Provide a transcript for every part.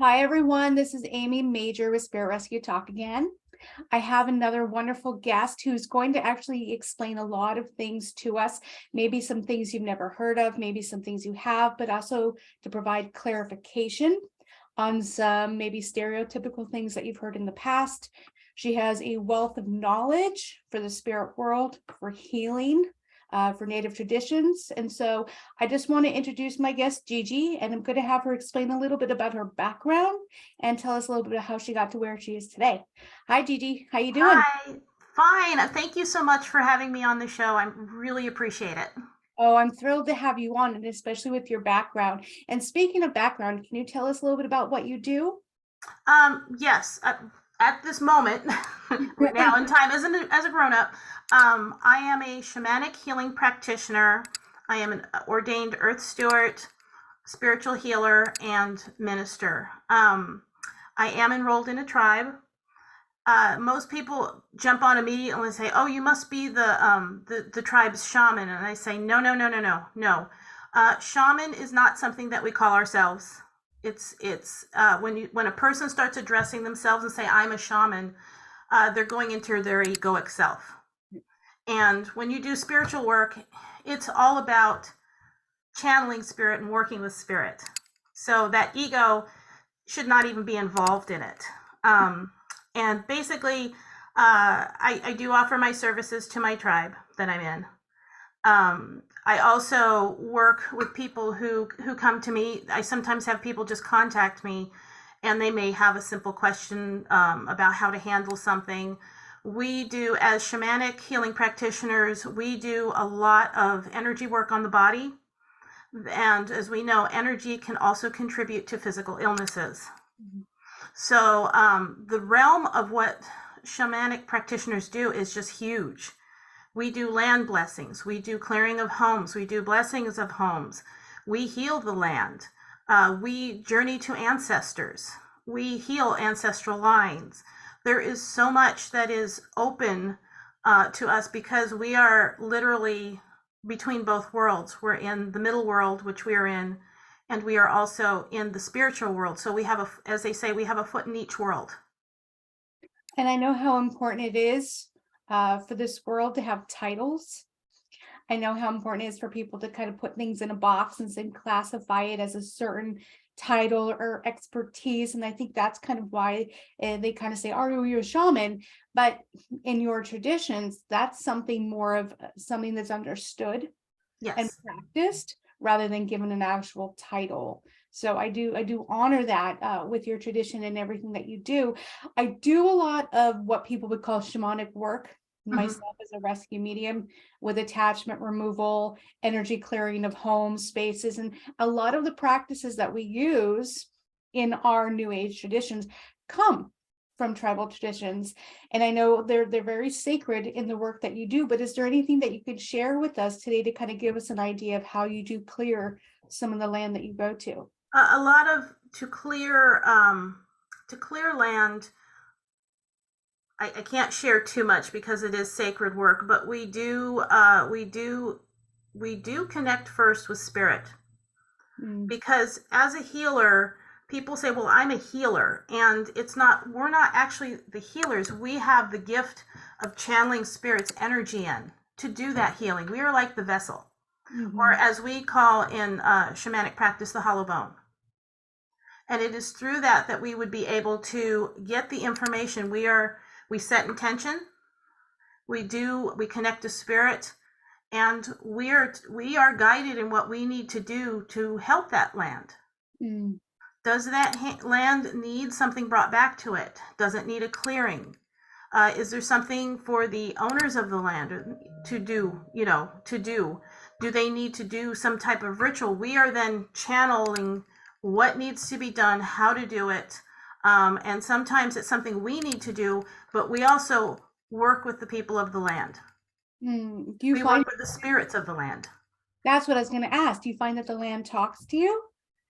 Hi, everyone. This is Amy Major with Spirit Rescue Talk again. I have another wonderful guest who's going to actually explain a lot of things to us, maybe some things you've never heard of, maybe some things you have, but also to provide clarification on some maybe stereotypical things that you've heard in the past. She has a wealth of knowledge for the spirit world, for healing, for Native traditions. And so I just want to introduce my guest, GiGi, and I'm going to have her explain a little bit about her background and tell us a little bit of how she got to where she is today. Hi, GiGi. How you doing? Hi. Fine. Thank you so much for having me on the show. I really appreciate it. Oh, I'm thrilled to have you on, and especially with your background. And speaking of background, can you tell us a little bit about what you do? Yes, at this moment, right now in time, as a grown up, I am a shamanic healing practitioner. I am an ordained earth steward, spiritual healer, and minister. I am enrolled in a tribe. Most people jump on immediately and say, "Oh, you must be the tribe's shaman," and I say, "No, no, no, no, no, no. Shaman is not something that we call ourselves. It's when a person starts addressing themselves and say, 'I'm a shaman,' they're going into their egoic self. And when you do spiritual work, it's all about channeling spirit and working with spirit. So that ego should not even be involved in it. And basically, I do offer my services to my tribe that I'm in. I also work with people who come to me. I sometimes have people just contact me, and they may have a simple question about how to handle something. We do, as shamanic healing practitioners, we do a lot of energy work on the body. And as we know, energy can also contribute to physical illnesses. So the realm of what shamanic practitioners do is just huge. We do land blessings, we do clearing of homes, we do blessings of homes, we heal the land, we journey to ancestors, we heal ancestral lines. There is so much that is open to us because we are literally between both worlds. We're in the middle world, which we are in, and we are also in the spiritual world. So we have as they say, we have a foot in each world. And I know how important it is for this world to have titles. I know how important it is for people to kind of put things in a box and then classify it as a certain title or expertise. And I think that's kind of why they kind of say, "Are you a shaman?" But in your traditions, that's something more of something that's understood and Yes. practiced rather than given an actual title. So I do honor that with your tradition and everything that you do. I do a lot of what people would call shamanic work Mm-hmm. myself as a rescue medium with attachment removal, energy clearing of homes, spaces, and a lot of the practices that we use in our new age traditions come from tribal traditions. And I know they're very sacred in the work that you do, but is there anything that you could share with us today to kind of give us an idea of how you do clear some of the land that you go to? A lot of to clear land. I can't share too much because it is sacred work, but we do connect first with spirit, Mm, because as a healer, people say, "Well, I'm a healer," and it's not. We're not actually the healers. We have the gift of channeling spirit's energy in to do that healing. We are like the vessel, or mhm. as we call in shamanic practice, the hollow bone. And it is through that we would be able to get the information. We set intention, we connect to spirit, and we are guided in what we need to do to help that land. Mm, Does that land need something brought back to it? Does it need a clearing? Is there something for the owners of the land to do? Do they need to do some type of ritual? We are then channeling what needs to be done, how to do it, and sometimes it's something we need to do, but we also work with the people of the land. Do you We find work with the spirits of the land. that's what I was going to ask? Do you find that the land talks to you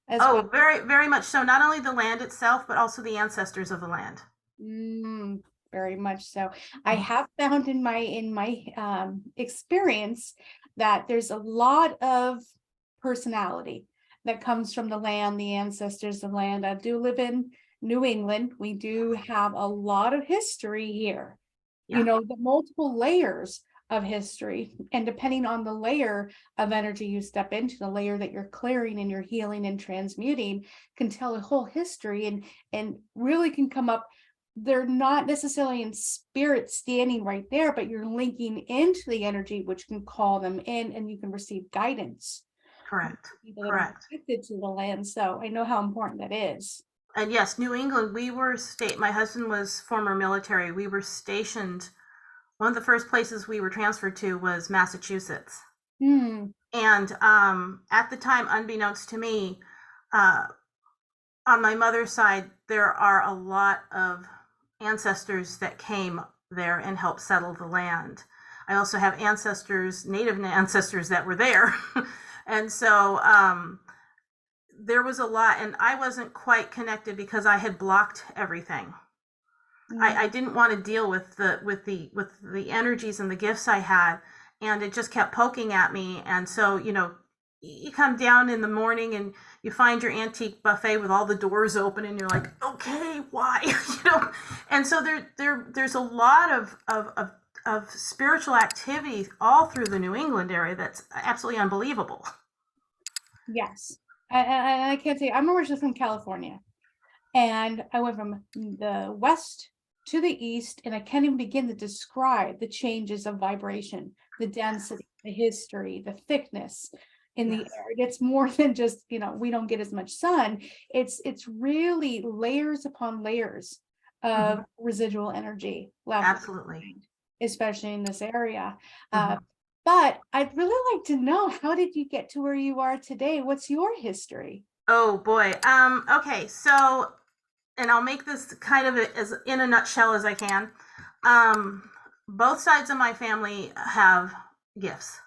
as well? Oh, very, very much so. Not only the land itself, but also the ancestors of the land. Mm, very much so. I have found in my experience that there's a lot of personality that comes from the land, the ancestors of land. I do live in New England. We do have a lot of history here. Yeah. The multiple layers of history, and depending on the layer of energy you step into, the layer that you're clearing and you're healing and transmuting can tell a whole history, and really can come up. They're not necessarily in spirit standing right there, but you're linking into the energy, which can call them in, and you can receive guidance from Correct. people that are Correct. connected to the land. So I know how important that is. And yes, New England, my husband was former military. We were stationed, one of the first places we were transferred to was Massachusetts. Hmm. And at the time, unbeknownst to me, uh, on my mother's side, there are a lot of ancestors that came there and helped settle the land. I also have native ancestors that were there. And so there was a lot, and I wasn't quite connected because I had blocked everything. I didn't want to deal with the energies and the gifts I had, and it just kept poking at me. And so, you come down in the morning and you find your antique buffet with all the doors open, and you're like, okay, why? And so there's a lot of spiritual activity all through the New England area that's absolutely unbelievable. Yes. I can't say, I'm originally from California, and I went from the west to the east, and I can't even begin to describe the changes of vibration, the density, the history, the thickness in the Yes. air. It's more than just, we don't get as much sun. It's really layers upon layers of Mhm. residual energy left Absolutely. behind, especially in this area. Mhm. But I'd really like to know, how did you get to where you are today? What's your history? Oh boy. Okay. So, and I'll make this kind of as in a nutshell as I can. Um, both sides of my family have gifts,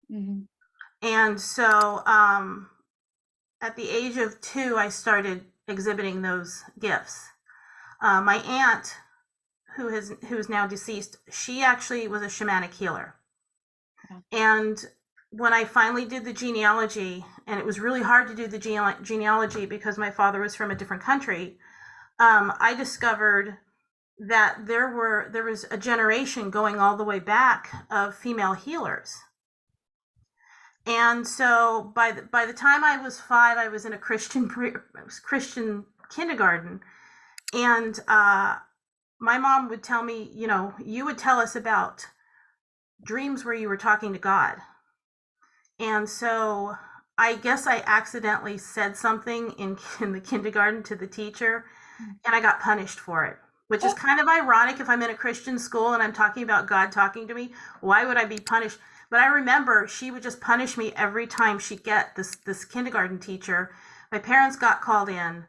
Mhm. and so at the age of 2, I started exhibiting those gifts. My aunt, who's now deceased, she actually was a shamanic healer, Yeah. and when I finally did the genealogy, and it was really hard to do the genealogy because my father was from a different country, I discovered that there was a generation going all the way back of female healers. And so by the time I was 5, I was in a Christian kindergarten, and my mom would tell me, you would tell us about dreams where you were talking to God. And so I guess I accidentally said something in the kindergarten to the teacher, and I got punished for it, which is Oh, kind of ironic. If I'm in a Christian school and I'm talking about God talking to me, why would I be punished? But I remember she would just punish me every time she'd get this kindergarten teacher. My parents got called in,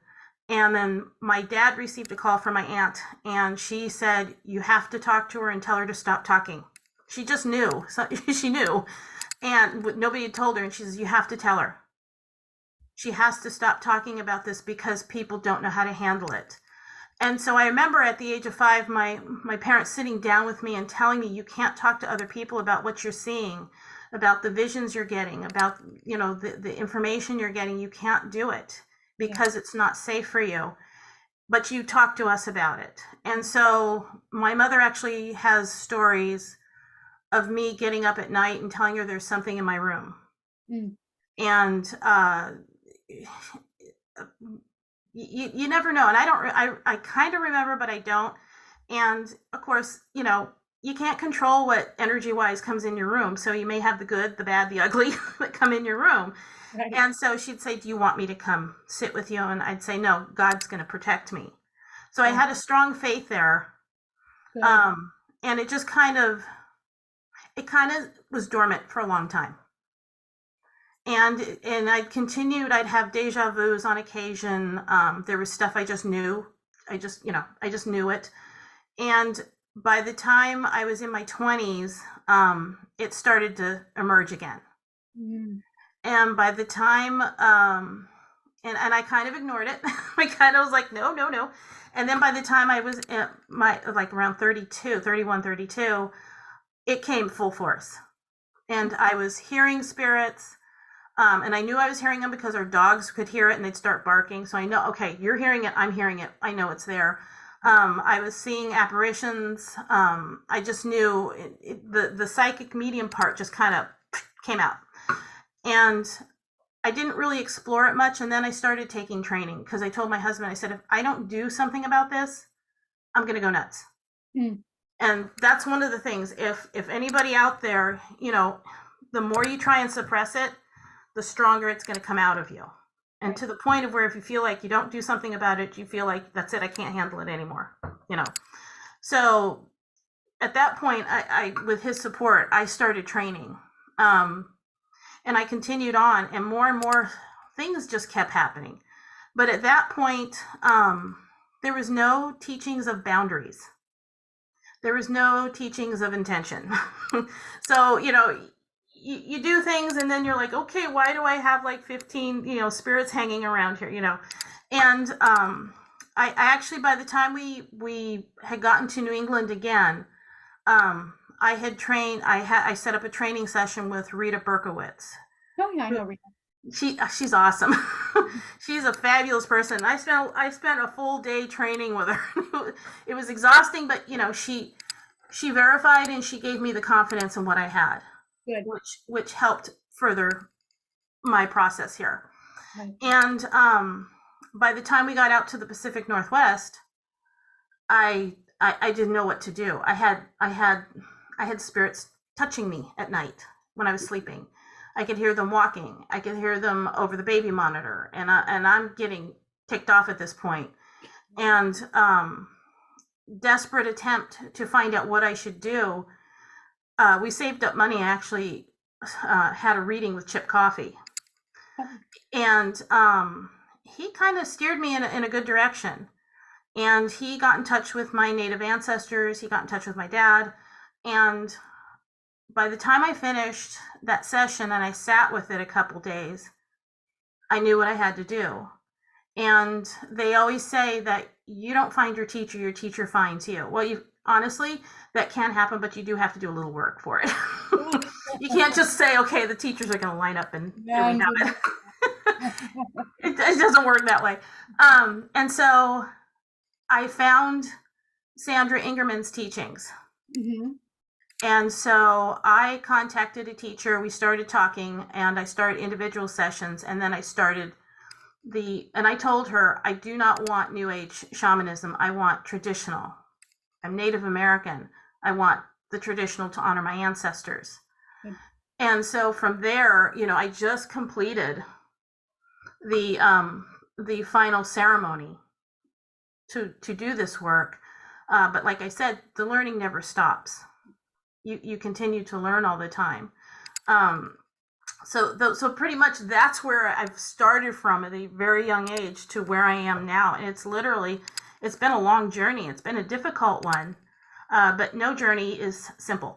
and then my dad received a call from my aunt, and she said, you have to talk to her and tell her to stop talking. She just knew. So she knew, and nobody had told her, and she says, you have to tell her. She has to stop talking about this because people don't know how to handle it. And so I remember at the age of 5, my parents sitting down with me and telling me, you can't talk to other people about what you're seeing, about the visions you're getting, about the information you're getting. You can't do it yeah. because it's not safe for you. But you talk to us about it. And so my mother actually has stories of me getting up at night and telling her there's something in my room. Mm. And you never know. And I kind of remember, but I don't. And of course, you can't control what energy wise comes in your room. So you may have the good, the bad, the ugly that come in your room. Right. And so she'd say, do you want me to come sit with you? And I'd say, no, God's going to protect me. So I Oh, had a strong faith there. good. Um, and it kind of was dormant for a long time. And I'd have deja vus on occasion. There was stuff I just knew. I just knew it. And by the time I was in my 20s, it started to emerge again. Mm. And by the time, and I kind of ignored it. I kind of was like, no, no, no. And then by the time I was at around 32, 31, 32, it came full force. And I was hearing spirits. And I knew I was hearing them because our dogs could hear it and they'd start barking. So I know, okay, you're hearing it, I'm hearing it, I know it's there. I was seeing apparitions. I just knew the psychic medium part just kind of came out. And I didn't really explore it much. And then I started taking training because I told my husband, I said, if I don't do something about this, I'm going to go nuts. Mm. And that's one of the things. If anybody out there, the more you try and suppress it, the stronger it's going to come out of you. And to the point of where if you feel like you don't do something about it, you feel like that's it, I can't handle it anymore. So at that point, I with his support, I started training. And I continued on, and more things just kept happening. But at that point, there was no teachings of boundaries. There was no teachings of intention. So, you do things and then you're like, okay, why do I have like 15, spirits hanging around here, And I actually, by the time we had gotten to New England again, I had trained, I set up a training session with Rita Berkowitz. Oh yeah, I know Rita. She's awesome. She's a fabulous person. I spent a full day training with her. It was exhausting, but she verified and she gave me the confidence in what I had. Good. Which helped further my process here. Right. And by the time we got out to the Pacific Northwest, I didn't know what to do. I had spirits touching me at night when I was sleeping. I could hear them walking. I could hear them over the baby monitor, and I'm getting ticked off at this point. And desperate attempt to find out what I should do. We saved up money. I actually had a reading with Chip Coffey, and he kind of steered me in a good direction. And he got in touch with my native ancestors. He got in touch with my dad, and by the time I finished that session and I sat with it a couple days, I knew what I had to do. And they always say that you don't find your teacher finds you. Well, honestly, that can happen, but you do have to do a little work for it. You can't just say, okay, the teachers are going to line up and here we have it. It doesn't work that way. And so I found Sandra Ingerman's teachings. Mm-hmm. And so I contacted a teacher. We started talking, and I started individual sessions, and then I started and I told her, I do not want New Age shamanism. I want traditional. I'm Native American. I want the traditional to honor my ancestors. Mm-hmm. And so from there, I just completed the final ceremony to do this work. But like I said, the learning never stops. You continue to learn all the time. So pretty much that's where I've started from at a very young age to where I am now. And it's been a long journey. It's been a difficult one, but no journey is simple.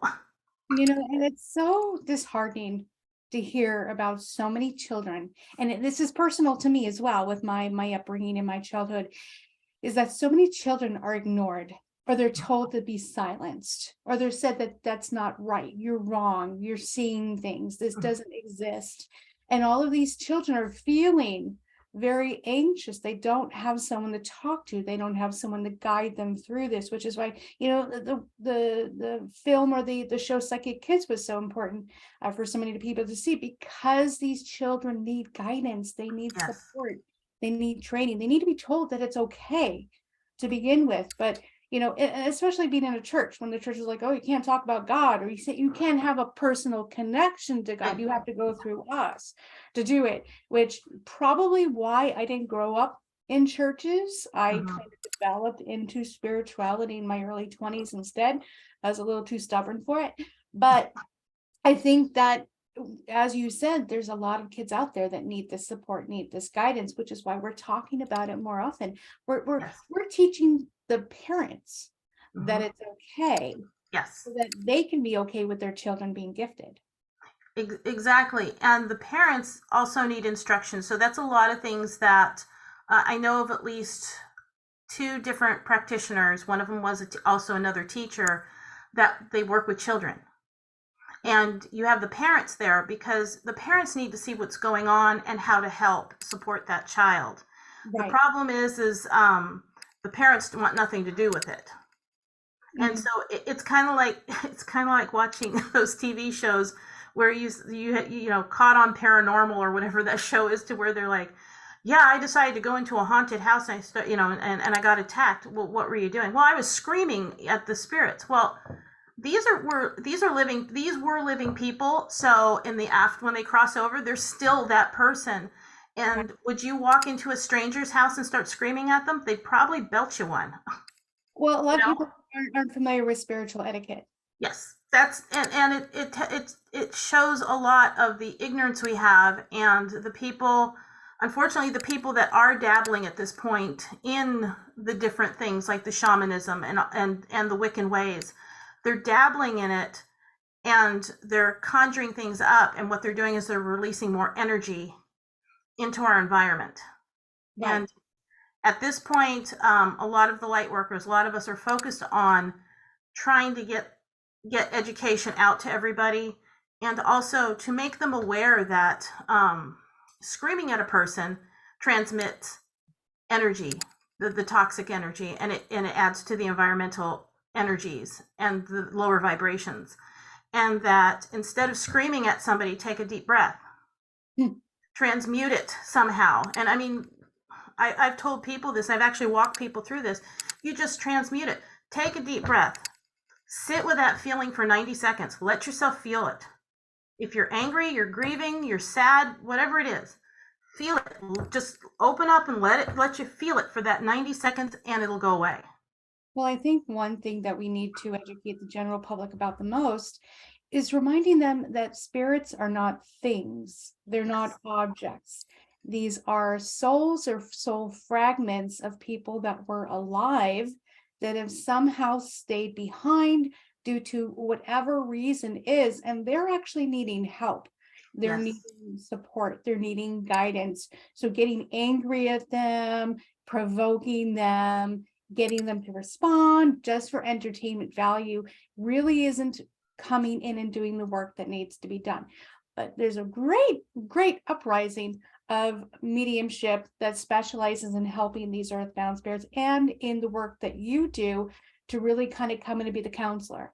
And it's so disheartening to hear about so many children. And this is personal to me as well with my upbringing in my childhood, is that so many children are ignored, or they're told to be silenced, or they're said that that's not right. You're wrong. You're seeing things. This doesn't exist. And all of these children are feeling very anxious. They don't have someone to talk to. They don't have someone to guide them through this, which is why, the film or the show Psychic Kids was so important for so many people to see, because these children need guidance. They need support. They need training. They need to be told that it's okay to begin with. But especially being in a church, when the church is like, oh, you can't talk about God, or you say you can't have a personal connection to God. You have to go through us to do it, which probably why I didn't grow up in churches. I kind of developed into spirituality in my early 20s instead. I was a little too stubborn for it. But I think that, as you said, there's a lot of kids out there that need this support, need this guidance, which is why we're talking about it more often. We're teaching the parents that it's okay, so that they can be okay with their children being gifted. Exactly. And the parents also need instruction. So that's a lot of things that I know of at least 2 different practitioners. One of them was also another teacher, that they work with children. And you have the parents there because the parents need to see what's going on and how to help support that child. The Right. problem is the parents want nothing to do with it. And Mhm. so it's kind of like it's kind of like watching those TV shows where you know, Caught on Paranormal or whatever that show is, to where they're like, yeah, I decided to go into a haunted house and I start, you know, and I got attacked. Well, what were you doing? Well, I was screaming at the spirits. Well, these were living people. So in the after, when they cross over, they're still that person. Right. And would you walk into a stranger's house and start screaming at them? They'd probably belt you one. Well, a You lot of know? people aren't familiar with spiritual etiquette. Yes, that's and it shows a lot of the ignorance we have, and the people, unfortunately, the people that are dabbling at this point in the different things like the shamanism and the Wiccan ways, they're dabbling in it and they're conjuring things up, and what they're doing is they're releasing more energy into our environment. Right. And at this point, a lot of the light workers, a lot of us are focused on trying to get education out to everybody, and also to make them aware that screaming at a person transmits energy, the toxic energy, and it adds to the environmental energies and the lower vibrations. And that instead of screaming at somebody, take a deep breath, Hmm. transmute it somehow. And I mean, I've told people this, I've actually walked people through this. You just transmute it. Take a deep breath. Sit with that feeling for 90 seconds. Let yourself feel it. If you're angry, you're grieving, you're sad, whatever it is, feel it. Just open up and let you feel it for that 90 seconds, and it'll go away. Well, I think one thing that we need to educate the general public about the most is reminding them that spirits are not things, they're not objects. These are souls or soul fragments of people that were alive that have somehow stayed behind due to whatever reason is, and they're actually needing help. They're Yes. needing support, they're needing guidance. So getting angry at them, provoking them, getting them to respond just for entertainment value really isn't coming in and doing the work that needs to be done. But there's a great uprising of mediumship that specializes in helping these earthbound spirits and in the work that you do to really kind of come in and be the counselor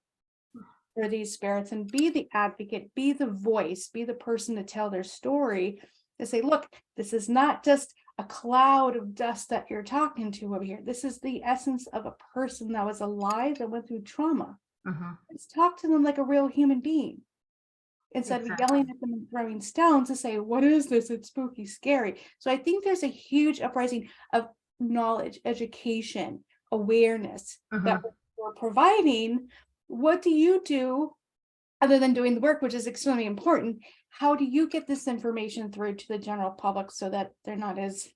for these spirits and be the advocate, be the voice, be the person to tell their story, to say, look, this is not just a cloud of dust that you're talking to over here. This is the essence of a person that was alive that went through trauma. Mm-hmm. Let's talk to them like a real human being instead of Exactly. yelling at them and throwing stones to say, what is this? It's spooky, scary. So I think there's a huge uprising of knowledge, education, awareness Mm-hmm. that we're providing. What do you do other than doing the work, which is extremely important? How do you get this information through to the general public so that they're not as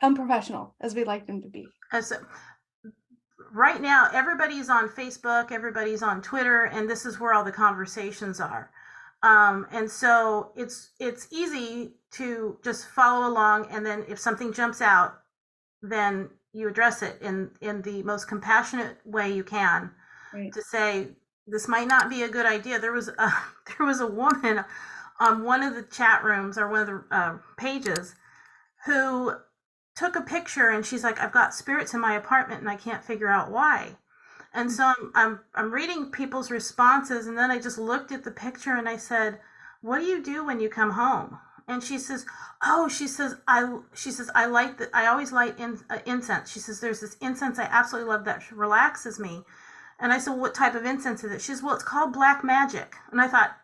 unprofessional as we like them to be? As right now, everybody's on Facebook, everybody's on Twitter, and this is where all the conversations are. And so it's easy to just follow along, and then if something jumps out, then you address it in the most compassionate way you can, Right. to say this might not be a good idea. There was a woman on one of the chat rooms or one of the pages who took a picture, and she's like, I've got spirits in my apartment and I can't figure out why. And so I'm reading people's responses, and then I just looked at the picture and I said, what do you do when you come home? And she says, oh, she says I light I always light incense. She says there's this incense I absolutely love that relaxes me. And I said, well, what type of incense is it? She says, well, it's called black magic. And I thought,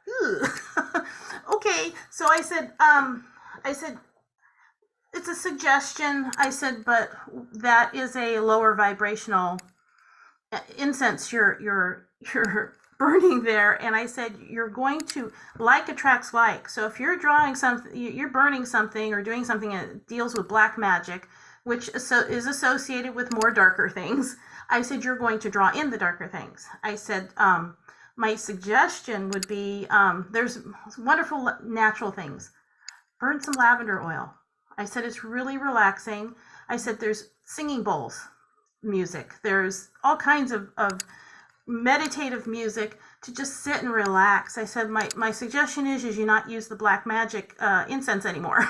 okay. So I said, it's a suggestion. I said, but that is a lower vibrational incense you're burning there. And I said, you're going to, like attracts like. So if you're drawing something, you're burning something or doing something that deals with black magic, which is associated with more darker things, I said, you're going to draw in the darker things. I said, my suggestion would be, there's wonderful natural things. Burn some lavender oil. I said, it's really relaxing. I said, there's singing bowls music. There's all kinds of meditative music to just sit and relax. I said my suggestion is you not use the black magic incense anymore.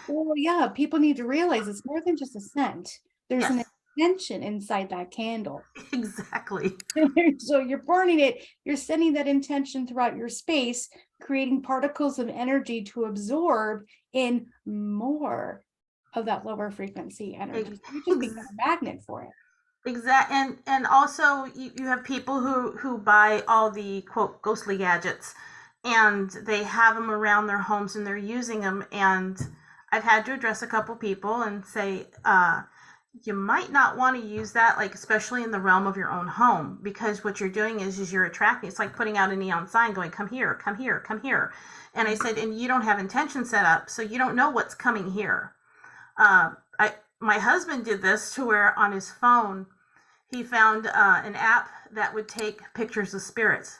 Well, yeah, people need to realize it's more than just a scent. There's an Yes, intention inside that candle. exactly. So you're burning it, you're sending that intention throughout your space, creating particles of energy to absorb in more of that lower frequency energy. So you just become a magnet for it. Exact, and also you have people who buy all the quote ghostly gadgets, and they have them around their homes and they're using them. And I've had to address a couple people and say, you might not want to use that, like especially in the realm of your own home, because what you're doing is you're attracting. It's like putting out a neon sign going, "Come here, come here, come here." And I said, and you don't have intention set up, so you don't know what's coming here. I My husband did this to where on his phone he found an app that would take pictures of spirits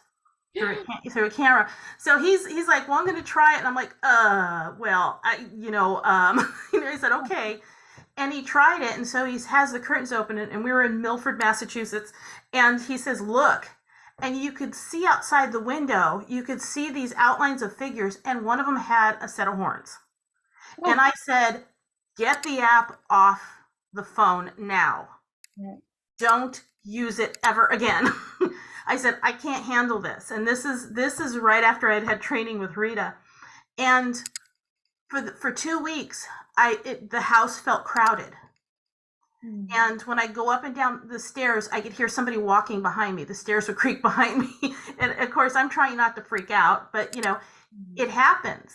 through a camera. So he's like, well, I'm going to try it, and I'm like, well, I said okay, and he tried it, and so he has the curtains open, and we were in Milford, Massachusetts, and he says, look. And you could see outside the window, you could see these outlines of figures, and one of them had a set of horns. Oh, And I said, get the app off the phone now. right. Don't use it ever again. I said, I can't handle this. And this is right after I'd had training with Rita. And for 2 weeks, the house felt crowded. And when I go up and down the stairs, I could hear somebody walking behind me. The stairs would creak behind me. And of course, I'm trying not to freak out, but it happens.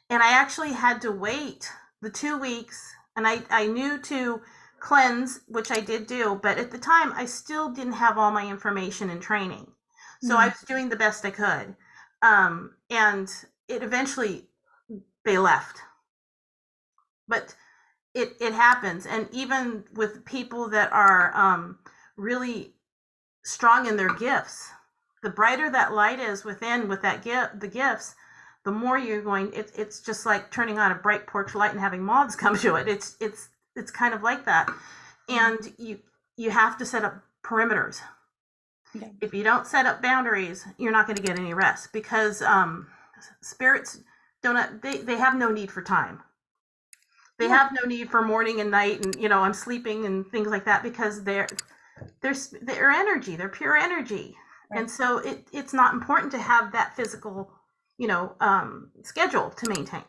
And I actually had to wait the 2 weeks, and I knew to cleanse, which I did do, but at the time I still didn't have all my information and training. So I was doing the best I could. And it eventually, they left. But it happens. And even with people that are really strong in their gifts, the brighter that light is within with that the gifts, the more you're going. It's just like turning on a bright porch light and having moths come to it. It's kind of like that. And you have to set up perimeters. Yeah. If you don't set up boundaries, you're not going to get any rest, because spirits they have no need for time. They have no need for morning and night, and I'm sleeping and things like that, because they're energy. They're pure energy. Right. And so it's not important to have that physical schedule to maintain.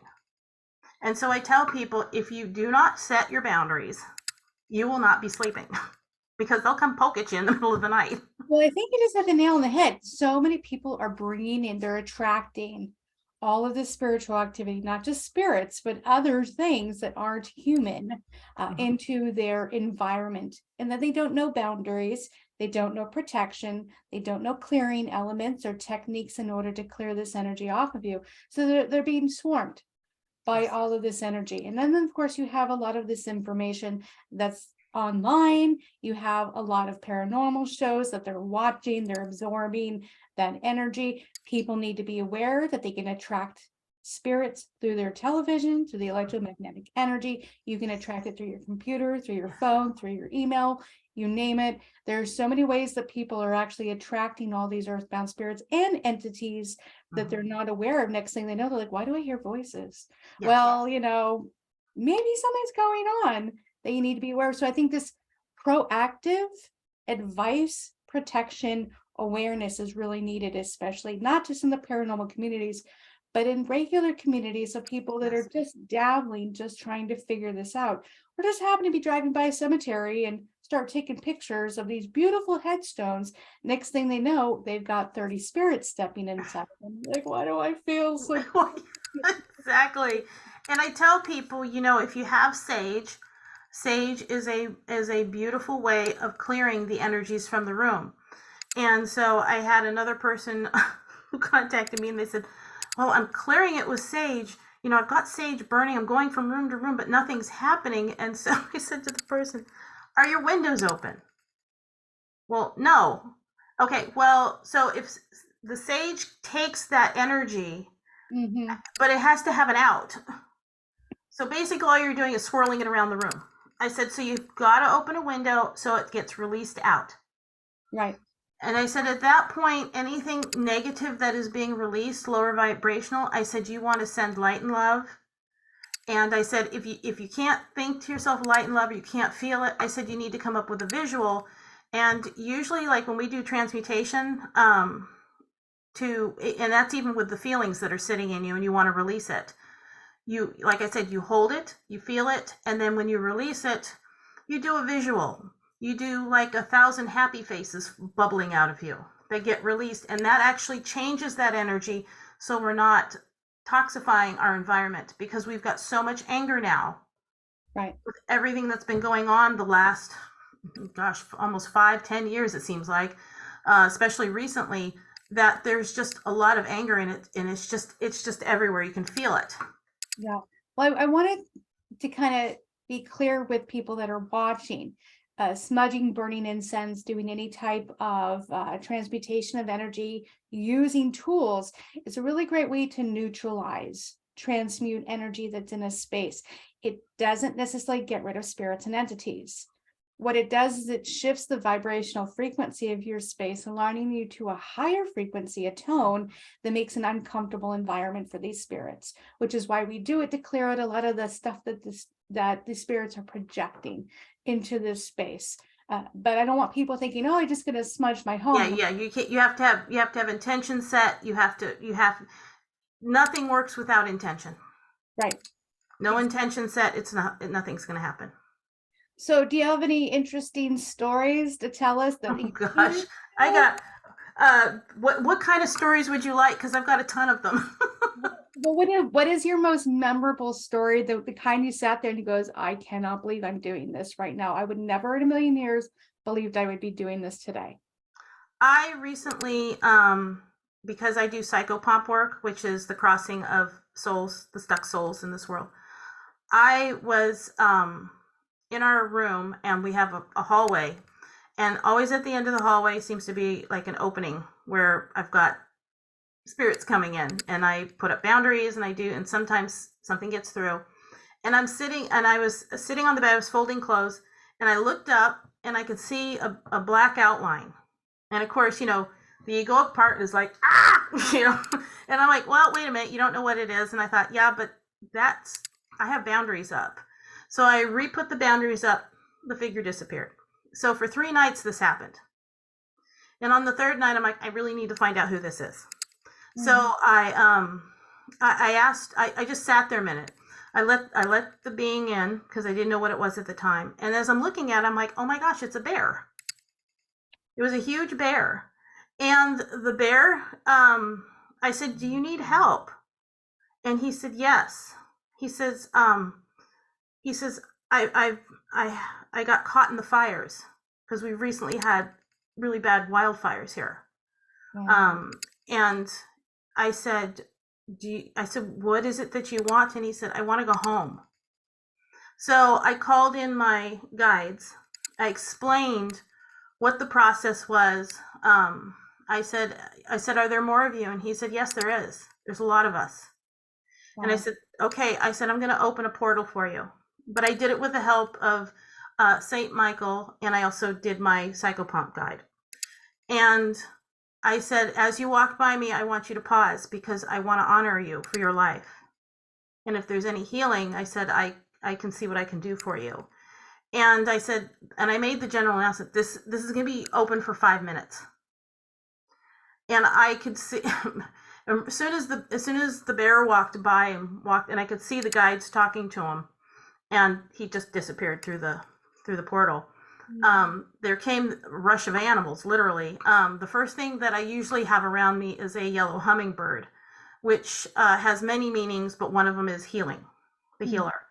And so I tell people, if you do not set your boundaries, you will not be sleeping, because they'll come poke at you in the middle of the night. Well, I think you just hit the nail on the head. So many people are bringing in, they're attracting all of this spiritual activity, not just spirits, but other things that aren't human, into their environment, and that they don't know boundaries, they don't know protection, they don't know clearing elements or techniques in order to clear this energy off of you. So they're being swarmed by all of this energy. And then, of course, you have a lot of this information that's online. You have a lot of paranormal shows that they're watching, they're absorbing that energy. People need to be aware that they can attract spirits through their television, through the electromagnetic energy. You can attract it through your computer, through your phone, through your email, you name it. There's so many ways that people are actually attracting all these earthbound spirits and entities that they're not aware of. Next thing they know, they're like, why do I hear voices? Yes. Well, maybe something's going on that you need to be aware of. So I think this proactive advice, protection, awareness is really needed, especially not just in the paranormal communities, but in regular communities of people that are just dabbling, just trying to figure this out, or just happen to be driving by a cemetery and start taking pictures of these beautiful headstones. Next thing they know, they've got 30 spirits stepping inside them. Like, why do I feel so? Exactly. And I tell people, if you have sage is a beautiful way of clearing the energies from the room. And so I had another person who contacted me, and they said, well, I'm clearing it with sage. I've got sage burning. I'm going from room to room, but nothing's happening. And so I said to the person, are your windows open? Well, no. Okay, well, so if the sage takes that energy, but it has to have an out. So basically all you're doing is swirling it around the room. I said, so you've got to open a window so it gets released out. Right. And I said, at that point, anything negative that is being released, lower vibrational, I said, you want to send light and love. And I said, if you can't think to yourself light and love, or you can't feel it, I said, you need to come up with a visual. And usually, like when we do transmutation, and that's even with the feelings that are sitting in you and you want to release it. You, like I said, you hold it, you feel it, and then when you release it, you do a visual. You do like 1,000 happy faces bubbling out of you. They get released, and that actually changes that energy, so we're not toxifying our environment, because we've got so much anger now Right. with everything that's been going on the last, gosh, almost 5-10 years, it seems like, especially recently, that there's just a lot of anger in it, and it's just everywhere. You can feel it. Yeah. Well, I wanted to kind of be clear with people that are watching. Smudging, burning incense, doing any type of transmutation of energy, using tools is a really great way to neutralize, transmute energy that's in a space. It doesn't necessarily get rid of spirits and entities. What it does is it shifts the vibrational frequency of your space, aligning you to a higher frequency, a tone that makes an uncomfortable environment for these spirits, which is why we do it, to clear out a lot of the stuff that the spirits are projecting into this space. But I don't want people thinking, oh, I'm just going to smudge my home. Yeah. You have to have intention set. Nothing works without intention. Right. No intention set, nothing's going to happen. So do you have any interesting stories to tell us that Oh gosh, I got what kind of stories would you like? Because I've got a ton of them. Well, what is your most memorable story, the kind you sat there and he goes, I cannot believe I'm doing this right now. I would never in a million years believed I would be doing this today. I recently, because I do psychopomp work, which is the crossing of souls, the stuck souls in this world. I was in our room, and we have a hallway, and always at the end of the hallway seems to be like an opening where I've got spirits coming in, and I put up boundaries, and sometimes something gets through. And I was sitting on the bed, I was folding clothes, and I looked up and I could see a black outline. And of course, the egoic part is like, and I'm like, well, wait a minute, you don't know what it is. And I thought, yeah, but I have boundaries up. So I re-put the boundaries up, the figure disappeared. So for 3 nights this happened. And on the 3rd night, I'm like, I really need to find out who this is. Mm-hmm. So I just sat there a minute. I let the being in because I didn't know what it was at the time. And as I'm looking at it, I'm like, oh my gosh, it's a bear. It was a huge bear. And the bear, I said, do you need help? And he said, yes. He says, I got caught in the fires because we've recently had really bad wildfires here. Mm-hmm. And I said, what is it that you want? And he said, I want to go home. So I called in my guides. I explained what the process was. I said, are there more of you? And he said, yes, there is. There's a lot of us. Wow. And I said, okay. I said, I'm going to open a portal for you. But I did it with the help of Saint Michael, and I also did my psychopomp guide. And I said, as you walk by me, I want you to pause because I want to honor you for your life. And if there's any healing, I said, I can see what I can do for you. And I said, and I made the general announcement, this is going to be open for 5 minutes. And I could see, as soon as the bear walked by and I could see the guides talking to him, and he just disappeared through the portal. There came a rush of animals, literally. The first thing that I usually have around me is a yellow hummingbird, which has many meanings, but one of them is healing, the healer.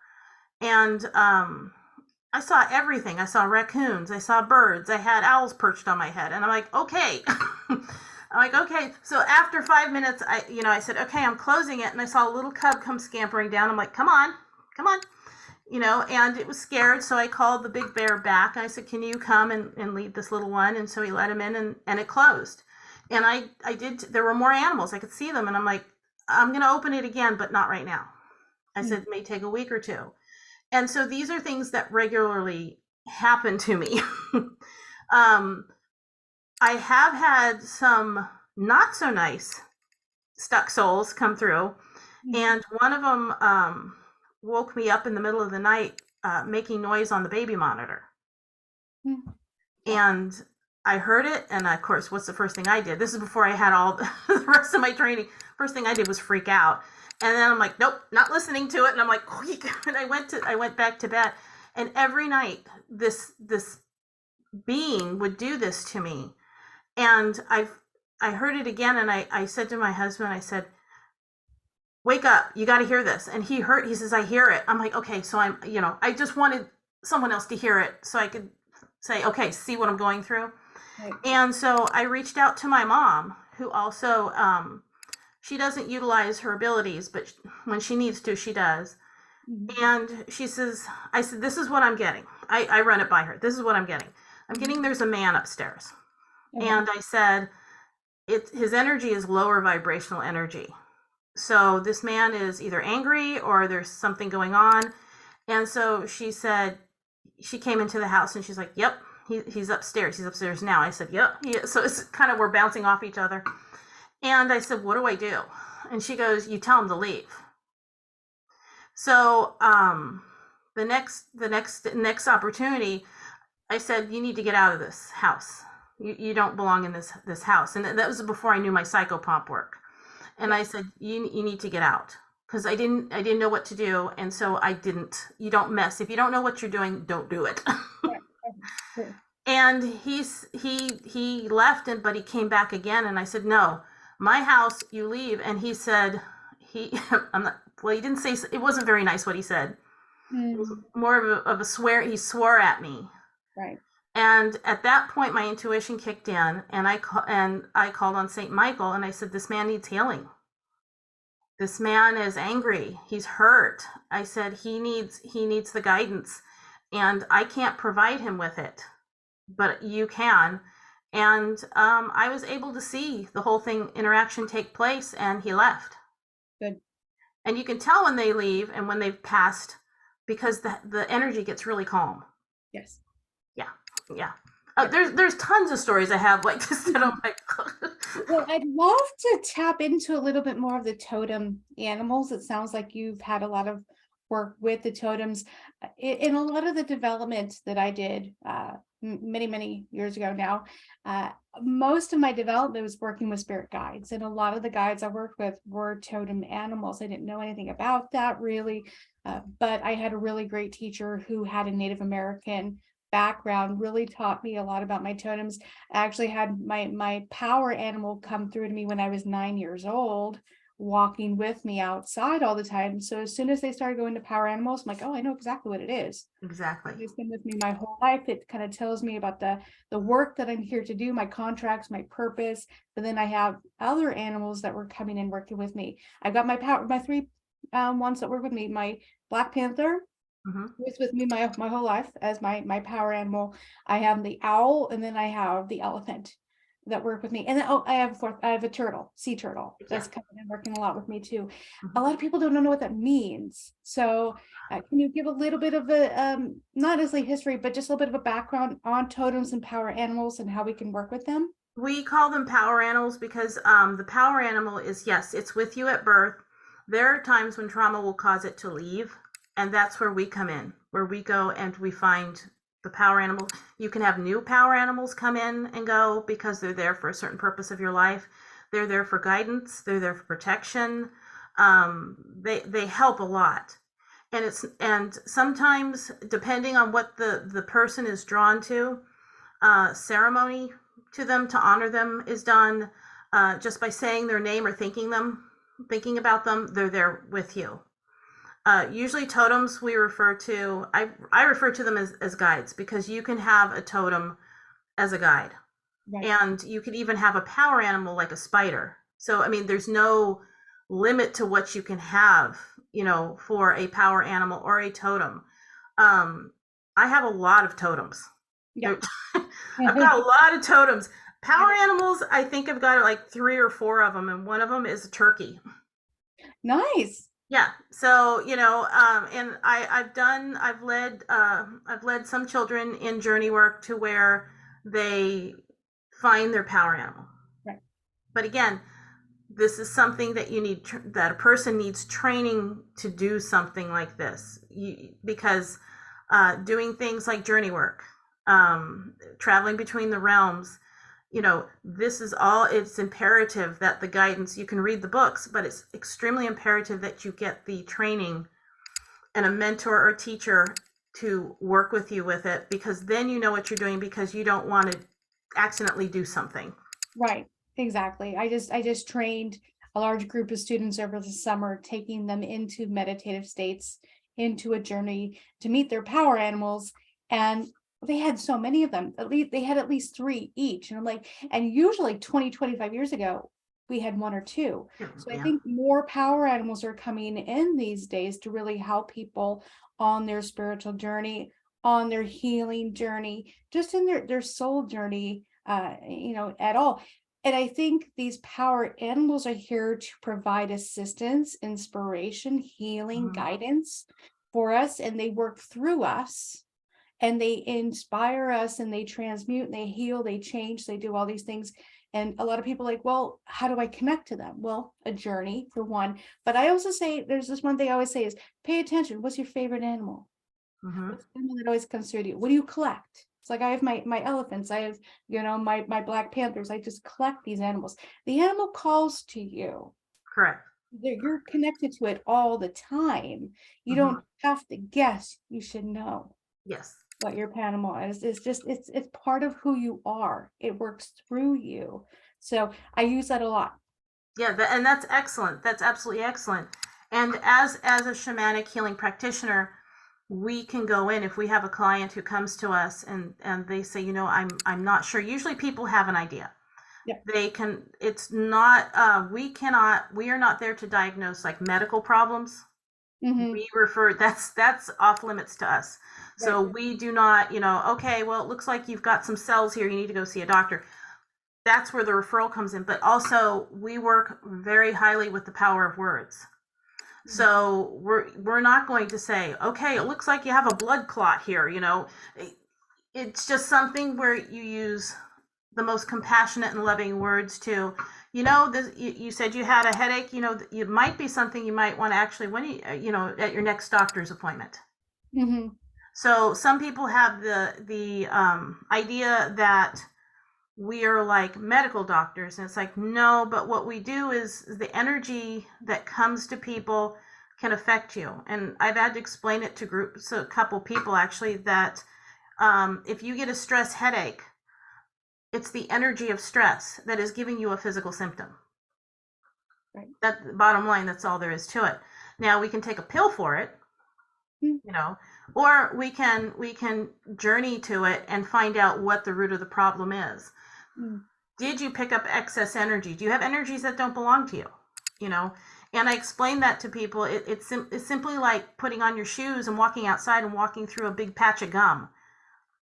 And I saw everything. I saw raccoons, I saw birds, I had owls perched on my head, and I'm like, okay. Okay. So after 5 minutes, I said, okay, I'm closing it, and I saw a little cub come scampering down. I'm like, come on. And it was scared, so I called the big bear back. I said, can you come and lead this little one? And so he let him in, and it closed. And I did, there were more animals. I could see them, and I'm like, I'm going to open it again, but not right now. I said, it may take a week or 2. And so these are things that regularly happen to me. I have had some not so nice stuck souls come through, Mhm. and one of them woke me up in the middle of the night making noise on the baby monitor. Mhm. Yeah. And I heard it, and of course, what's the first thing I did? This is before I had all the rest of my training. First thing I did was freak out, and then I'm like, nope, not listening to it. And I'm like, quick, and I went back to bed. And every night, this being would do this to me, and I heard it again, and I said to my husband, I said, wake up, you got to hear this. And he says, I hear it. I'm like, okay, so I just wanted someone else to hear it so I could say, okay, see what I'm going through. Right. And so I reached out to my mom, who also, she doesn't utilize her abilities, but when she needs to, she does. Mhm. And she says, I said, this is what I'm getting. I run it by her. This is what I'm getting. I'm Mhm. getting there's a man upstairs. Okay. And I said, his energy is lower vibrational energy. So this man is either angry or there's something going on. And so she said, she came into the house and she's like, yep, he's upstairs. He's upstairs now. I said, yep. So it's kind of, we're bouncing off each other. And I said, what do I do? And she goes, you tell him to leave. So the next opportunity, I said, you need to get out of this house. You don't belong in this house. And that was before I knew my psychopomp work. And Yeah. I said, you need to get out, because I didn't know what to do, and so I didn't. You don't mess. If you don't know what you're doing, don't do it. Yeah. Okay. Sure. And he left, and but he came back again, and I said, no, my house, you leave. And he said, he I'm not, well, he didn't say, it wasn't very nice what he said. It was Mm. more of a swear. He swore at me. Right. And at that point, my intuition kicked in, and I called on Saint Michael, and I said, this man needs healing. This man is angry. He's hurt. I said, he needs the guidance, and I can't provide him with it, but you can. And I was able to see the whole thing interaction take place, and he left. Good. And you can tell when they leave and when they've passed, because the energy gets really calm. Yes. Yeah, yeah. Yeah. There's tons of stories I have like this that I'm like, Well, I'd love to tap into a little bit more of the totem animals. It sounds like you've had a lot of work with the totems. In a lot of the development that I did many, many years ago now. Uh, most of my development was working with spirit guides, and a lot of the guides I worked with were totem animals. I didn't know anything about that really, but I had a really great teacher who had a Native American background, really taught me a lot about my totems. I actually had my power animal come through to me when I was 9 years old, walking with me outside all the time. So as soon as they started going to power animals, I'm like, oh, I know exactly what it is. exactly. It's been with me my whole life. It kind of tells me about the work that I'm here to do, my contracts, my purpose. But then I have other animals that were coming and working with me. I've got my three ones that work with me. My Black Panther, Hmm. was with me my whole life as my power animal. I have the owl, and then I have the elephant that work with me. And then I have I have a turtle, sea turtle, Yeah. that's coming and working a lot with me too. A Hmm. lot of people don't know what that means. So can you give a little bit of a not necessarily history, but just a little bit of a background on totems and power animals and how we can work with them? We call them power animals because the power animal is, yes, it's with you at birth. There are times when trauma will cause it to leave, and that's where we come in, where we go and we find the power animal. You can have new power animals come in and go because they're there for a certain purpose of your life. They're there for guidance. They're there for protection. They help a lot, and sometimes depending on what the person is drawn to, ceremony to them to honor them is done just by saying their name or thinking about them. They're there with you. Usually totems we refer to, I refer to them as guides, because you can have a totem as a guide, Right. and you could even have a power animal like a spider. So I mean, there's no limit to what you can have, for a power animal or a totem. um, I have a lot of totems. Yeah. I've got a lot of totems. Power animals, I think I've got like 3 or 4 of them, and one of them is a turkey. Nice. Yeah. So and I've led some children in journey work to where they find their power animal. Right. But again, this is something that you need, that a person needs training to do something like this, because doing things like journey work, traveling between the realms, this is all, it's imperative that the guidance, you can read the books, but it's extremely imperative that you get the training and a mentor or teacher to work with you with it, because then you know what you're doing, because you don't want to accidentally do something. Right, exactly. I just trained a large group of students over the summer, taking them into meditative states, into a journey to meet their power animals. And they had so many of them, they had at least three each. And I'm like, and usually 20, 25 years ago, we had one or two. So I Yeah. think more power animals are coming in these days to really help people on their spiritual journey, on their healing journey, just in their soul journey, at all. And I think these power animals are here to provide assistance, inspiration, healing, Mhm. guidance for us, and they work through us, and they inspire us, and they transmute, and they heal, they change, they do all these things. And a lot of people are like, well, how do I connect to them? Well, a journey for one. But I also say, there's this one thing I always say is, pay attention. What's your favorite animal? Mhm. What's the animal that always comes through to you? What do you collect? It's like I have my elephants, I have, my Black Panthers. I just collect these animals. The animal calls to you. Correct. You're connected to it all the time. You Mhm. don't have to guess. You should know Yes. what your animal is. It's just it's part of who you are. It works through you. So I use that a lot. Yeah, and that's excellent. That's absolutely excellent. And as a shamanic healing practitioner, we can go in if we have a client who comes to us and they say, I'm not sure. Usually people have an idea. Yeah. They can. It's not. We cannot. We are not there to diagnose like medical problems. Mm-hmm. We refer. That's off limits to us. So Right. we do not. Okay. Well, it looks like you've got some cells here. You need to go see a doctor. That's where the referral comes in. But also, we work very highly with the power of words. So we're not going to say, okay, it looks like you have a blood clot here. It's just something where you use the most compassionate and loving words to, you said you had a headache. It might be something you might want to actually, when at your next doctor's appointment. Mm-hmm. So some people have the idea that we are like medical doctors, and it's like, no, but what we do is the energy that comes to people can affect you. And I've had to explain it to groups, a couple people actually, that if you get a stress headache, it's the energy of stress that is giving you a physical symptom. Right. That, the bottom line, that's all there is to it. Now we can take a pill for it, or we can journey to it and find out what the root of the problem is. Mm-hmm. Did you pick up excess energy? Do you have energies that don't belong to you? And I explain that to people. It's simply like putting on your shoes and walking outside and walking through a big patch of gum.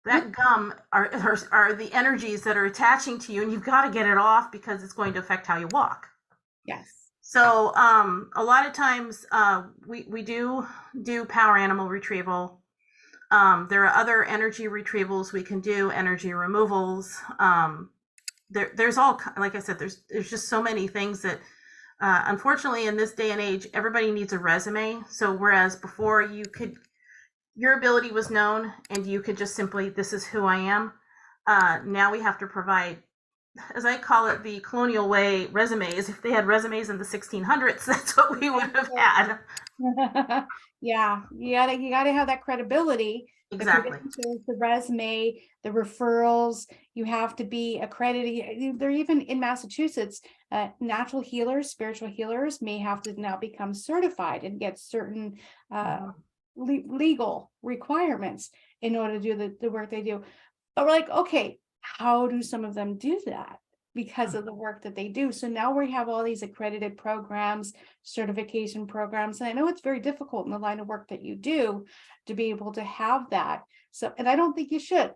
That gum are the energies that are attaching to you, and you've got to get it off because it's going to affect how you walk. Yes. So a lot of times we do power animal retrieval. There are other energy retrievals we can do, energy removals. There's all, like I said, there's just so many things that unfortunately in this day and age everybody needs a resume. So whereas before your ability was known and you could just simply, this is who I am, now we have to provide, as I call it, the colonial way resumes. If they had resumes in the 1600s, that's what we would have had. Yeah, you gotta have that credibility, the Exactly. credentials, the resume, the referrals. You have to be accredited. They're even in Massachusetts, natural healers, spiritual healers may have to now become certified and get certain legal requirements in order to do the work they do. But we're like, okay, how do some of them do that? Because of the work that they do. So now we have all these accredited programs, certification programs. And I know it's very difficult in the line of work that you do to be able to have that. So, and I don't think you should.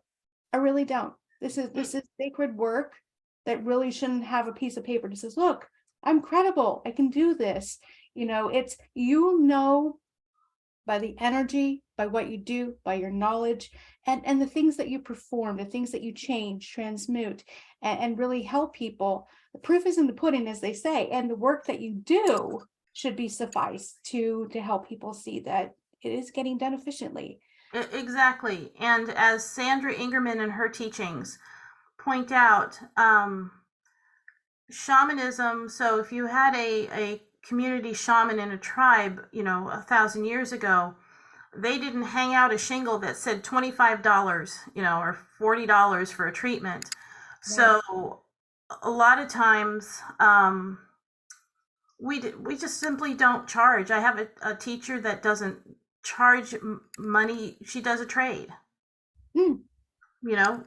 I really don't. This is sacred work that really shouldn't have a piece of paper that says, look, I'm credible. I can do this. It's, by the energy, by what you do, by your knowledge, and the things that you perform, the things that you change, transmute, and really help people. The proof is in the pudding, as they say, and the work that you do should be suffice to help people see that it is getting done efficiently. Exactly. And as Sandra Ingerman in her teachings point out, shamanism, so if you had a community shaman in a tribe, 1,000 years ago, they didn't hang out a shingle that said $25, or $40 for a treatment. Right. So a lot of times, we just simply don't charge. I have a teacher that doesn't charge money. She does a trade. Mm, You know,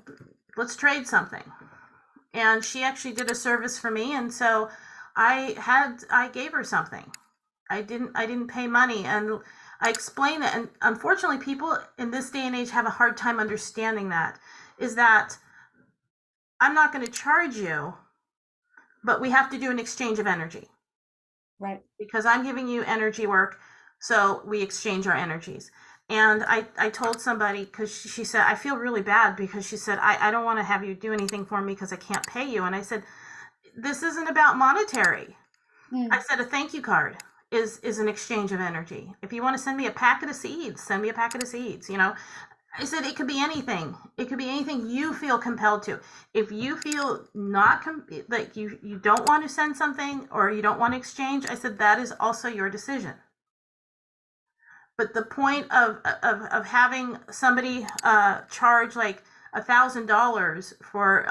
let's trade something. And she actually did a service for me, and so I gave her something. I didn't pay money, and I explained that. And unfortunately, people in this day and age have a hard time understanding that. Is that I'm not going to charge you, but we have to do an exchange of energy right. because I'm giving you energy work, so we exchange our energies. And I told somebody, because she said, I feel really bad because she said, I don't want to have you do anything for me because I can't pay you. And I said, this isn't about monetary. I Mm, said, a thank you card is an exchange of energy. If you want to send me a packet of seeds, send me a packet of seeds. I said it could be anything. It could be anything you feel compelled to. If you feel not like you don't want to send something or you don't want to exchange, I said that is also your decision. But the point of having somebody charge like $1,000 for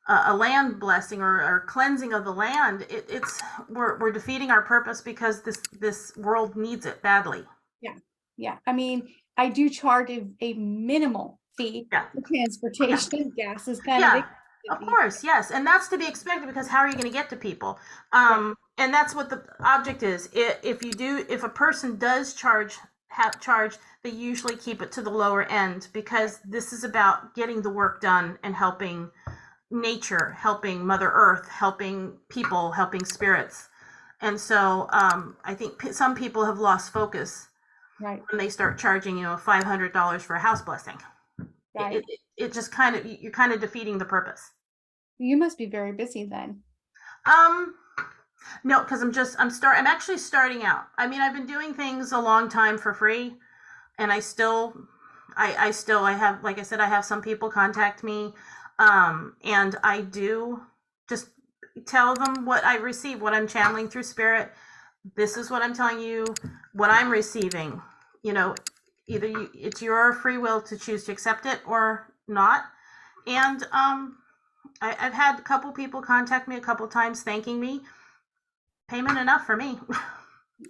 a land blessing or cleansing of the land, it's we're defeating our purpose because this world needs it badly. yeah. Yeah. I mean, I do charge a minimal fee Yeah. for transportation. Gas is kind of Yeah, expensive of these course, yes, and that's to be expected because how are you going to get to people? days. And that's what the object is. If a person does charge, they usually keep it to the lower end because this is about getting the work done and helping nature, helping Mother Earth, helping people, helping spirits. And so I think some people have lost focus Right. when they start charging, $500 for a house blessing. It, Right. it, it just kind of, you're kind of defeating the purpose. You must be very busy then. Um, no, because I'm actually starting out. I mean, I've been doing things a long time for free, and I have, like I said, I have some people contact me, and I do just tell them what I receive, what I'm channeling through spirit. This is what I'm telling you, what I'm receiving. You know, it's your free will to choose to accept it or not. And I've had a couple people contact me a couple times thanking me. Payment enough for me.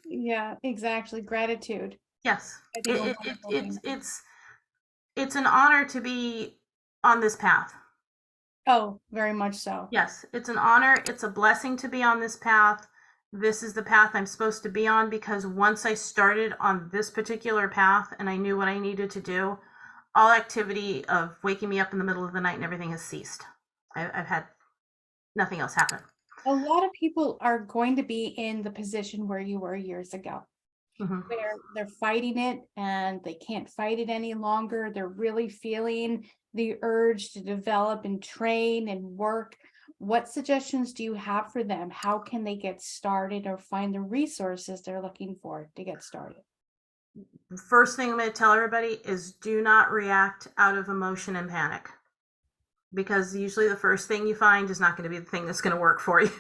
Yeah, exactly. Gratitude. Yes, I think a wonderful it's thing. it's an honor to be on this path. Oh, very much so. Yes, it's an honor. It's a blessing to be on this path. This is the path I'm supposed to be on because once I started on this particular path and I knew what I needed to do, all activity of waking me up in the middle of the night and everything has ceased. I've had nothing else happen. A lot of people are going to be in the position where you were years ago, Mm-hmm. where they're fighting it and they can't fight it any longer. They're really feeling the urge to develop and train and work. What suggestions do you have for them? How can they get started or find the resources they're looking for to get started? First thing I'm going to tell everybody is do not react out of emotion and panic because usually the first thing you find is not going to be the thing that's going to work for you.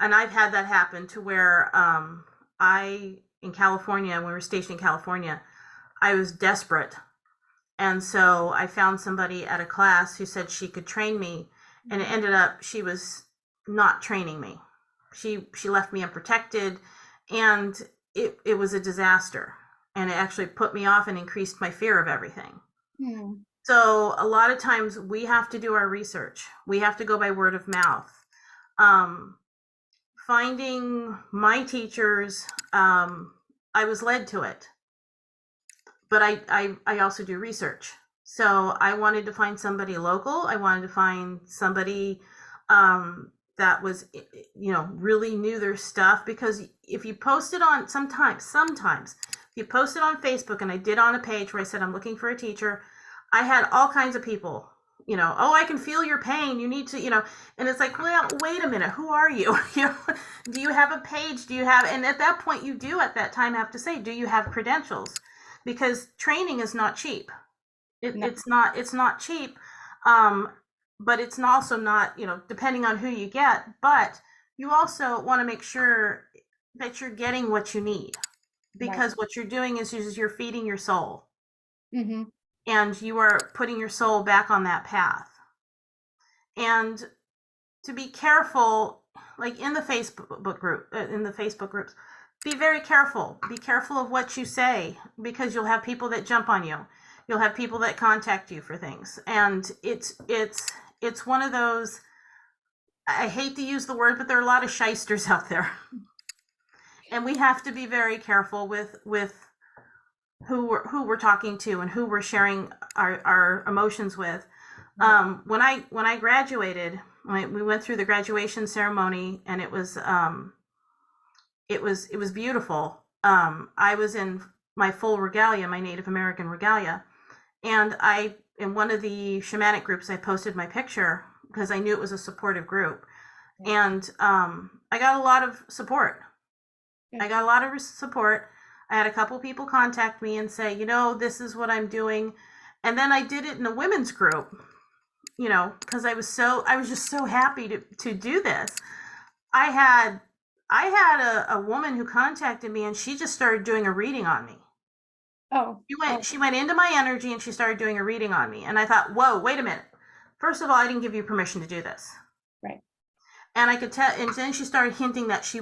And I've had that happen to where in California, when we were stationed in California, I was desperate. And so I found somebody at a class who said she could train me, and it ended up she was not training me. She left me unprotected, and it was a disaster. And it actually put me off and increased my fear of everything. Hmm. So a lot of times we have to do our research. We have to go by word of mouth. Um, Finding my teachers, I was led to it, but I also do research. So I wanted to find somebody local. I wanted to find somebody that was, really knew their stuff. Because if you post it on, sometimes if you post it on Facebook, and I did on a page where I said I'm looking for a teacher, I had all kinds of people, oh, I can feel your pain, you need to, and it's like, well, wait a minute, who are you? Do you have a page? Do you have, and at that point you do at that time have to say, do you have credentials? Because training is not cheap. No. It's not cheap. But it's also not, depending on who you get, but you also want to make sure that you're getting what you need, because what you're doing is you're feeding your soul. Mm-hmm. And you are putting your soul back on that path. And to be careful, like in the Facebook groups, be very careful. Be careful of what you say, because you'll have people that jump on you. You'll have people that contact you for things, and it's one of those. I hate to use the word, but there are a lot of shysters out there, and we have to be very careful with who we're talking to and who we're sharing our emotions with. When I graduated, we went through the graduation ceremony, and it was beautiful. I was in my full regalia, my Native American regalia, and in one of the shamanic groups, I posted my picture because I knew it was a supportive group, and I got a lot of support. I had a couple people contact me and say, this is what I'm doing. And then I did it in a women's group, because I was just so happy to do this. I had a woman who contacted me, and she just started doing a reading on me. Oh. She went into my energy, and she started doing a reading on me. And I thought, whoa, wait a minute. First of all, I didn't give you permission to do this. Right. And I could tell, and then she started hinting that she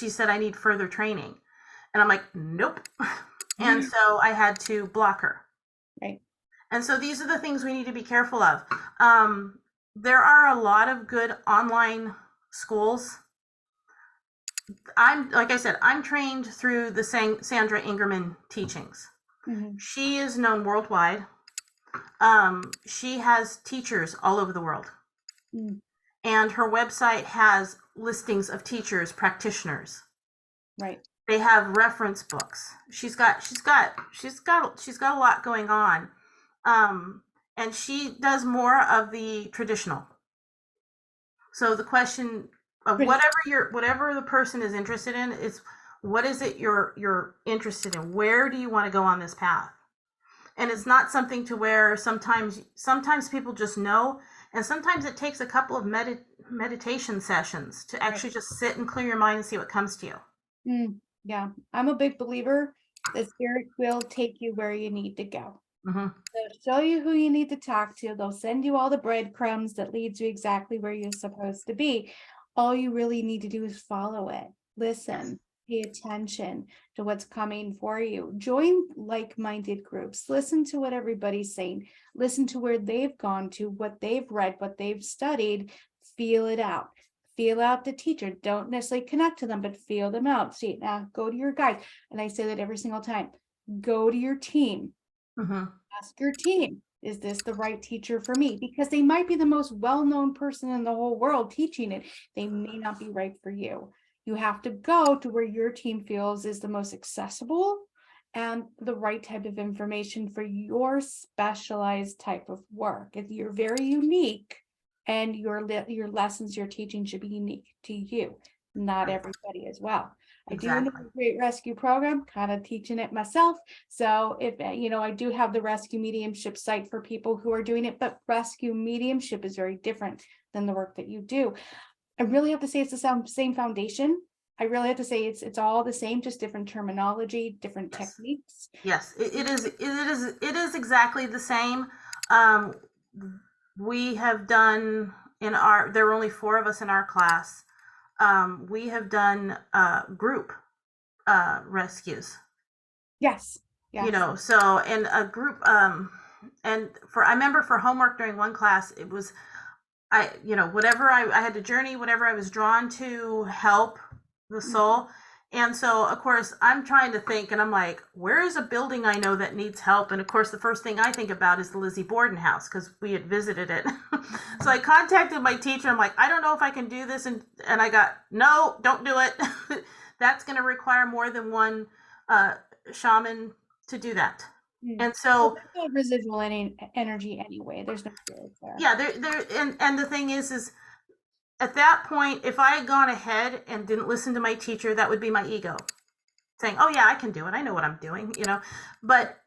said, I need further training. And I'm like, nope. And so I had to block her. Right. And so these are the things we need to be careful of. There are a lot of good online schools. Like I said, I'm trained through the Sandra Ingerman teachings. Mm-hmm. She is known worldwide. She has teachers all over the world. Mm. And her website has listings of teachers, practitioners. Right. They have reference books. She's got a lot going on. And she does more of the traditional. So the question of whatever the person is interested in is, what is it you're interested in? Where do you want to go on this path? And it's not something to where sometimes people just know, and sometimes it takes a couple of meditation sessions to actually just sit and clear your mind and see what comes to you. Yeah, I'm a big believer that spirit will take you where you need to go. Mm-hmm. They'll show you who you need to talk to. They'll send you all the breadcrumbs that leads you exactly where you're supposed to be. All you really need to do is follow it. Listen, pay attention to what's coming for you. Join like-minded groups. Listen to what everybody's saying. Listen to where they've gone to, what they've read, what they've studied. Feel it out. Feel out the teacher. Don't necessarily connect to them, but feel them out. See, now go to your guide. And I say that every single time. Go to your team. Mm-hmm. Ask your team, is this the right teacher for me? Because they might be the most well-known person in the whole world teaching it. They may not be right for you. You have to go to where your team feels is the most accessible and the right type of information for your specialized type of work. If you're very unique, and your lessons you're teaching should be unique to you, not everybody as well. Exactly. I do know the Great Rescue Program, kind of teaching it myself. So if, I do have the rescue mediumship site for people who are doing it, but rescue mediumship is very different than the work that you do. I really have to say it's the same foundation. I really have to say it's all the same, just different terminology, different techniques. Yes, it is exactly the same. We have done there were only 4 of us in our class. We have done group rescues. Yes. So in a group, and I remember for homework during one class, it was, whatever I had to journey, whatever I was drawn to help the soul. And so, of course, I'm trying to think, and I'm like, where is a building I know that needs help? And of course, the first thing I think about is the Lizzie Borden house because we had visited it. So I contacted my teacher. I'm like, I don't know if I can do this, and I got, no, don't do it. That's going to require more than one shaman to do that. And Well, so, there's no residual energy anyway. There's no spirits there. yeah, and the thing is at that point, if I had gone ahead and didn't listen to my teacher, that would be my ego saying, oh yeah, I can do it. I know what I'm doing, you know. But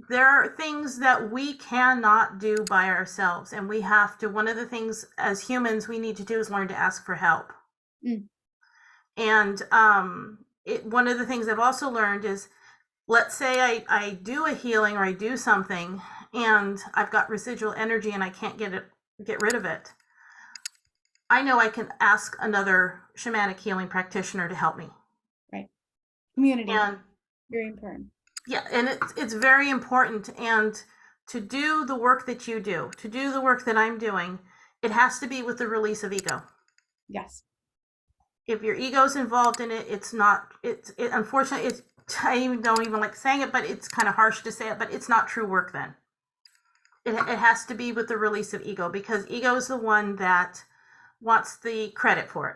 there are things that we cannot do by ourselves. And we have to, one of the things as humans we need to do is learn to ask for help. Mm. And one of the things I've also learned is, let's say I do a healing or I do something and I've got residual energy and I can't get rid of it. I know I can ask another shamanic healing practitioner to help me. Right. Community. And Very important. yeah, and it's very important. And to do the work that you do, to do the work that I'm doing, it has to be with the release of ego. Yes. If your ego's involved in it, it's not, unfortunately, I don't even like saying it, but it's kind of harsh to say it, but it's not true work then. It has to be with the release of ego, because ego is the one that wants the credit for it.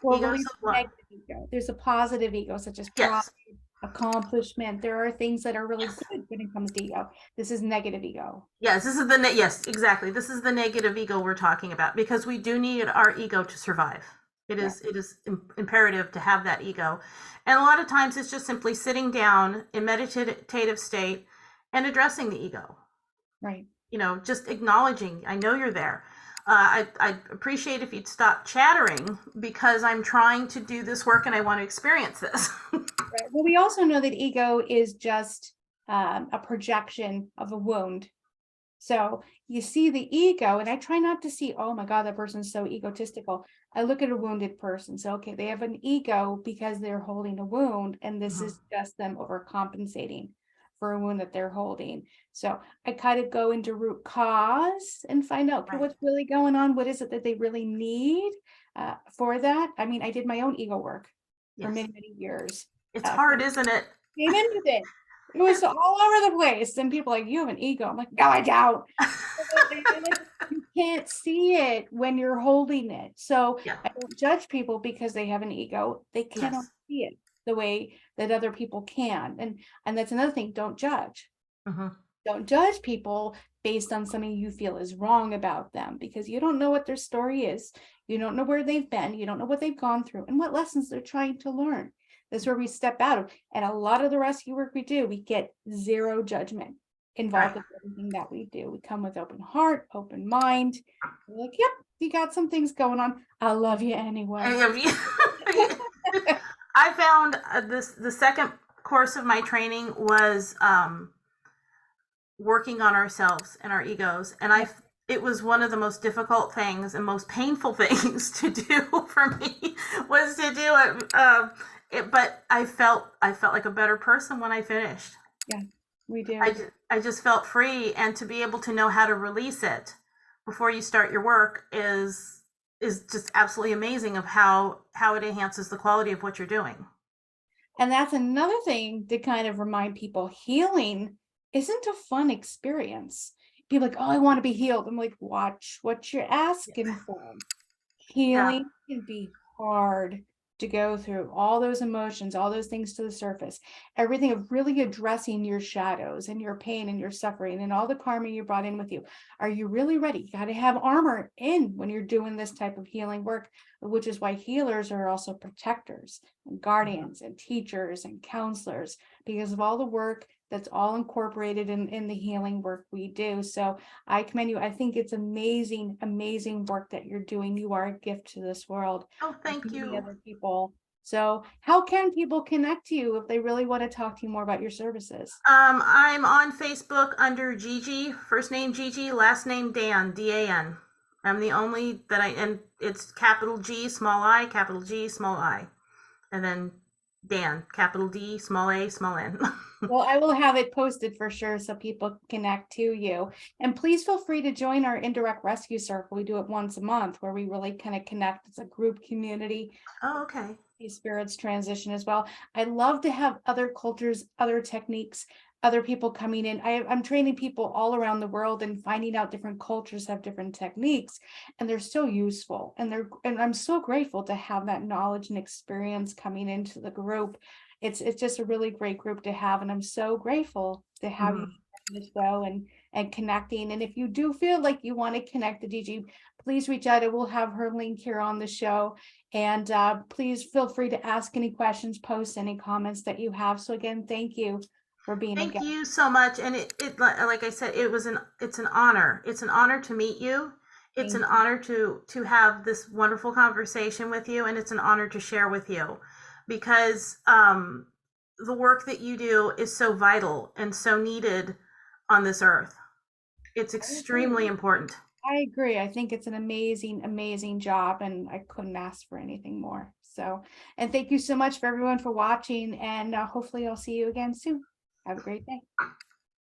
Well, release negative ego. There's a positive ego, such as pride, Yes. accomplishment. There are things that are really good when it comes to ego. This is negative ego. Yes, this is yes, exactly. This is the negative ego we're talking about, because we do need our ego to survive. It is imperative to have that ego. And a lot of times it's just simply sitting down in meditative state and addressing the ego. Right. You know, just acknowledging, I know you're there. I'd appreciate if you'd stop chattering, because I'm trying to do this work and I want to experience this. Right. Well, we also know that ego is just a projection of a wound. So you see the ego, and I try not to see, oh my God, that person's so egotistical. I look at a wounded person. So, okay, they have an ego because they're holding a wound, and this is just them overcompensating for a wound that they're holding. So I kind of go into root cause and find out what's really going on. What is it that they really need for that? I mean, I did my own ego work for many, many years. It's hard, isn't it? Came into it. It was all over the place. And people are like, you have an ego. I'm like, no, I don't. You can't see it when you're holding it. So I don't judge people because they have an ego. They cannot see it the way that other people can. And that's another thing. Don't judge. Don't judge people based on something you feel is wrong about them, because you don't know what their story is. You don't know where they've been. You don't know what they've gone through and what lessons they're trying to learn. That's where we step out of. And a lot of the rescue work we do, we get zero judgment involved with everything that we do. We come with open heart, open mind. We're like, yep, you got some things going on. I love you anyway. I found the second course of my training was working on ourselves and our egos. And it was one of the most difficult things and most painful things to do for me, was to do it. But I felt like a better person when I finished. Yeah, we do. I just felt free, and to be able to know how to release it before you start your work is just absolutely amazing, of how it enhances the quality of what you're doing. And that's another thing to kind of remind people, healing isn't a fun experience. People are like, oh, I want to be healed. I'm like, watch what you're asking for. Healing can be hard to go through, all those emotions, all those things to the surface, everything of really addressing your shadows and your pain and your suffering and all the karma you brought in with you. Are you really ready? You got to have armor in when you're doing this type of healing work, which is why healers are also protectors and guardians and teachers and counselors, because of all the work that's all incorporated in the healing work we do. So I commend you. I think it's amazing, amazing work that you're doing. You are a gift to this world. Oh, thank you. Other people. So how can people connect to you if they really want to talk to you more about your services? I'm on Facebook under GiGi, first name GiGi, last name Dan, D-A-N. I'm the only and it's capital G, small I, capital G, small I. And then Dan, capital D, small a, small n. Well, I will have it posted for sure so people can connect to you. And please feel free to join our indirect rescue circle. We do it once a month where we really kind of connect as a group community. Oh, okay. These spirits transition as well. I love to have other cultures, other techniques, other people coming in. I'm training people all around the world and finding out different cultures have different techniques, and they're so useful. And I'm so grateful to have that knowledge and experience coming into the group. It's just a really great group to have, and I'm so grateful to have you Mhm. on the show and connecting. And if you do feel like you want to connect to GiGi, please reach out. I will have her link here on the show. And please feel free to ask any questions, post any comments that you have. So again, thank you for being a Thank guest. you so much. And like I said, it's an honor. It's an honor to meet you. It's an Thank you. honor to have this wonderful conversation with you, and it's an honor to share with you, because the work that you do is so vital and so needed on this earth. It's I agree. extremely important. I agree. I think it's an amazing, amazing job, and I couldn't ask for anything more. So, and thank you so much for everyone for watching, and hopefully I'll see you again soon. Have a great day.